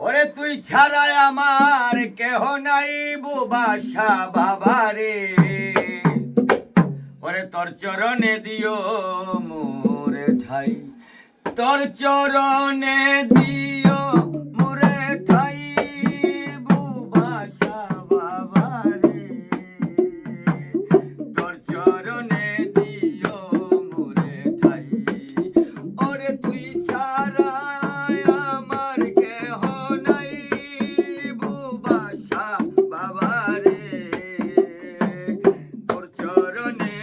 ওরে তুই ছাড়া আমার কেহ নাই বুবাসা বাবারে, ওরে তোর চরণে দিও মোরে ঠাই, তোর চরণে দিও মোরে ঠাই বুবাসা বাবারে, তোর চরণে দিও মোরে ঠাই। ওরে তুই ছাড়া আমার কেহ নাই বুবাসা বাবারে, তোর চরণে